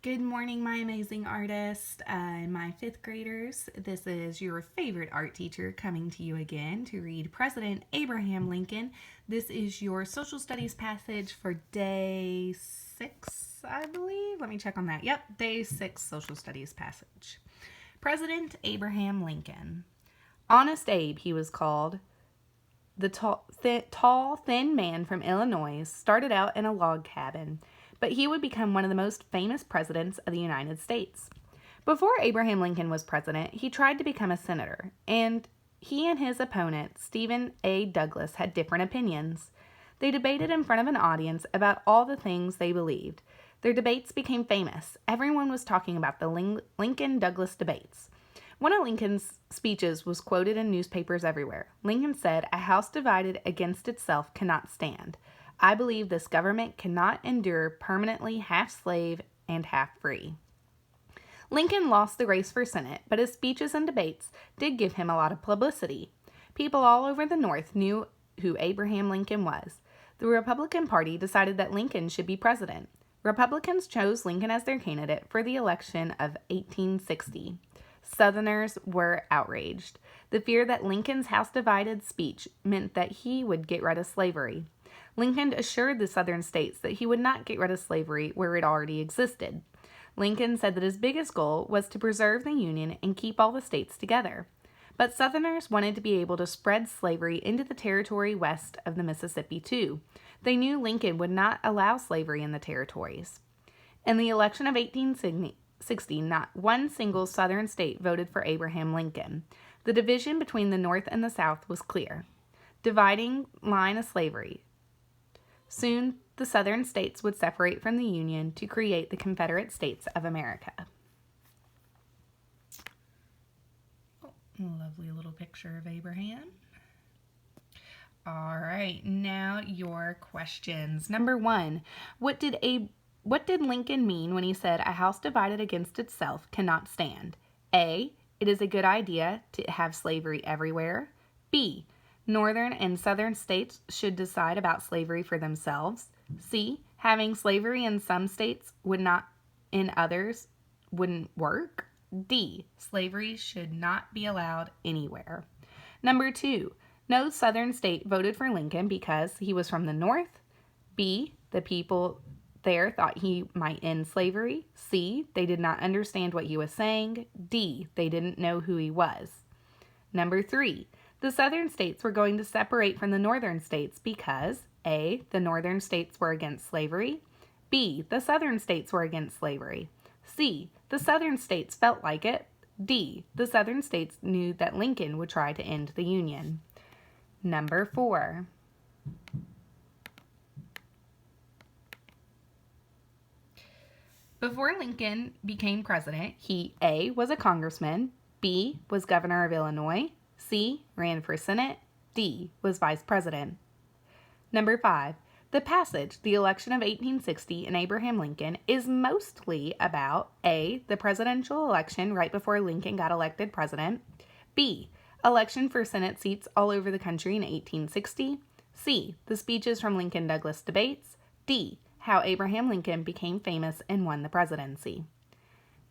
Good morning, my amazing artists and my fifth graders. This is your favorite art teacher coming to you again to read President Abraham Lincoln. This is your social studies passage for day 6, I believe. Let me check on that. Yep, day 6 social studies passage. President Abraham Lincoln. Honest Abe, he was called. The tall, thin man from Illinois started out in a log cabin, but he would become one of the most famous presidents of the United States. Before Abraham Lincoln was president, he tried to become a senator, and he and his opponent, Stephen A. Douglas, had different opinions. They debated in front of an audience about all the things they believed. Their debates became famous. Everyone was talking about the Lincoln-Douglas debates. One of Lincoln's speeches was quoted in newspapers everywhere. Lincoln said, "A house divided against itself cannot stand. I believe this government cannot endure permanently half slave and half free." Lincoln lost the race for Senate, but his speeches and debates did give him a lot of publicity. People all over the North knew who Abraham Lincoln was. The Republican Party decided that Lincoln should be president. Republicans chose Lincoln as their candidate for the election of 1860. Southerners were outraged. The fear that Lincoln's House Divided speech meant that he would get rid of slavery. Lincoln assured the Southern states that he would not get rid of slavery where it already existed. Lincoln said that his biggest goal was to preserve the Union and keep all the states together. But Southerners wanted to be able to spread slavery into the territory west of the Mississippi, too. They knew Lincoln would not allow slavery in the territories. In the election of 1860, not one single Southern state voted for Abraham Lincoln. The division between the North and the South was clear. Dividing line of slavery. Soon, the Southern states would separate from the Union to create the Confederate States of America. Oh, lovely little picture of Abraham. All right, now your questions. Number 1, what did Lincoln mean when he said a house divided against itself cannot stand? A, it is a good idea to have slavery everywhere. B, Northern and Southern states should decide about slavery for themselves. C, having slavery in some states in others wouldn't work. D, slavery should not be allowed anywhere. Number 2, no Southern state voted for Lincoln because he was from the North. B, the people there thought he might end slavery. C, they did not understand what he was saying. D, they didn't know who he was. Number 3, the Southern states were going to separate from the Northern states because A, the Northern states were against slavery. B, the Southern states were against slavery. C, the Southern states felt like it. D, the Southern states knew that Lincoln would try to end the Union. Number 4. Before Lincoln became president, he A, was a congressman, B, was governor of Illinois, C, ran for Senate, D, was vice president. Number 5. The passage, the election of 1860 and Abraham Lincoln, is mostly about A, the presidential election right before Lincoln got elected president, B, election for Senate seats all over the country in 1860, C, the speeches from Lincoln-Douglas debates, D, how Abraham Lincoln became famous and won the presidency.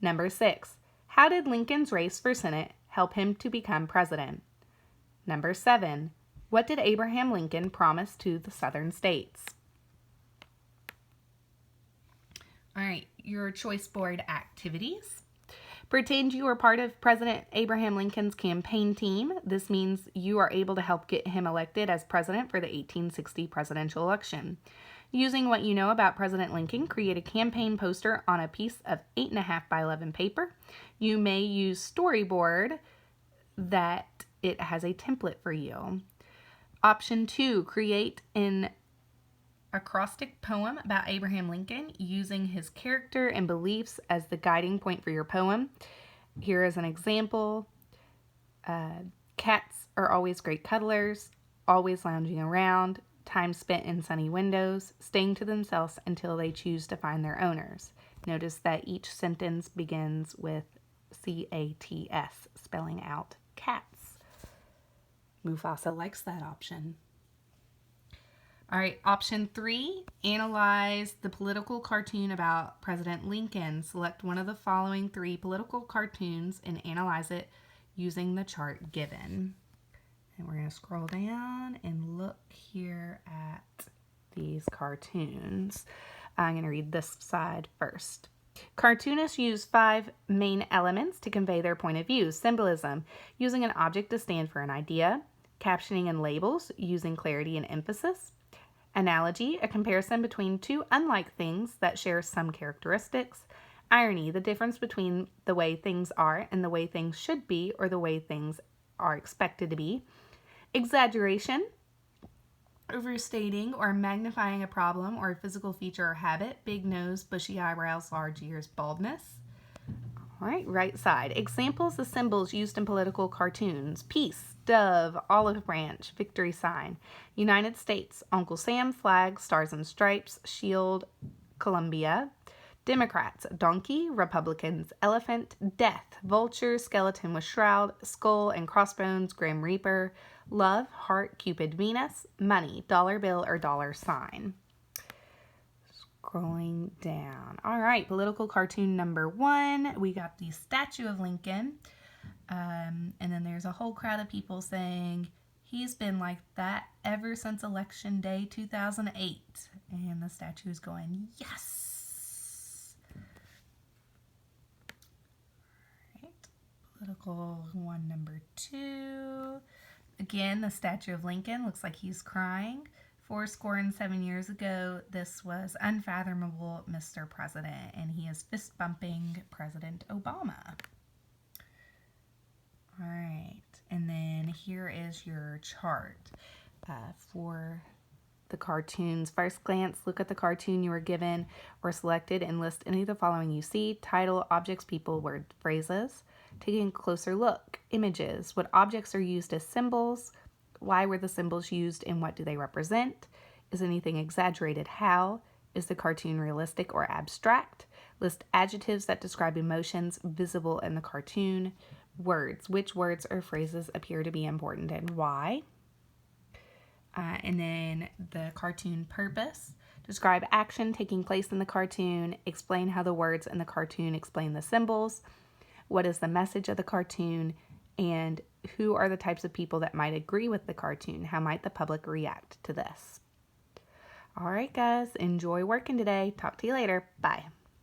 Number 6. How did Lincoln's race for Senate help him to become president? Number 7. What did Abraham Lincoln promise to the Southern states? All right, your choice board activities. Pretend you are part of President Abraham Lincoln's campaign team. This means you are able to help get him elected as president for the 1860 presidential election. Using what you know about President Lincoln, create a campaign poster on a piece of 8.5 by 11 paper. You may use Storyboard that it has a template for you. Option 2, create an acrostic poem about Abraham Lincoln using his character and beliefs as the guiding point for your poem. Here is an example. Cats are always great cuddlers, always lounging around, time spent in sunny windows, staying to themselves until they choose to find their owners. Notice that each sentence begins with C-A-T-S, spelling out cats. Mufasa likes that option. All right, option 3, analyze the political cartoon about President Lincoln. Select one of the following 3 political cartoons and analyze it using the chart given. And we're going to scroll down and look here at these cartoons. I'm going to read this side first. Cartoonists use 5 main elements to convey their point of view. Symbolism, using an object to stand for an idea. Captioning and labels, using clarity and emphasis. Analogy, a comparison between 2 unlike things that share some characteristics. Irony, the difference between the way things are and the way things should be or the way things are expected to be. Exaggeration, overstating or magnifying a problem or a physical feature or habit. Big nose, bushy eyebrows, large ears, baldness. All right, right side. Examples of symbols used in political cartoons. Peace, dove, olive branch, victory sign. United States, Uncle Sam, flag, stars and stripes, shield, Columbia. Democrats, donkey. Republicans, elephant. Death, vulture, skeleton with shroud, skull and crossbones, grim reaper. Love, heart, Cupid, Venus. Money, dollar bill or dollar sign. Scrolling down. All right, political cartoon number 1. We got the statue of Lincoln. And then there's a whole crowd of people saying, he's been like that ever since Election Day 2008. And the statue is going, yes! All right, political one number 2. Again, the statue of Lincoln looks like he's crying. 7 years ago, this was unfathomable, Mr. President, and he is fist bumping President Obama. All right, and then here is your chart for the cartoons. First glance, look at the cartoon you were given or selected and list any of the following you see: title, objects, people, word, phrases. Taking a closer look, images. What objects are used as symbols? Why were the symbols used and what do they represent? Is anything exaggerated? How? Is the cartoon realistic or abstract? List adjectives that describe emotions visible in the cartoon. Words. Which words or phrases appear to be important and why? And then the cartoon purpose. Describe action taking place in the cartoon. Explain how the words in the cartoon explain the symbols. What is the message of the cartoon? And who are the types of people that might agree with the cartoon? How might the public react to this? All right, guys, enjoy working today. Talk to you later. Bye.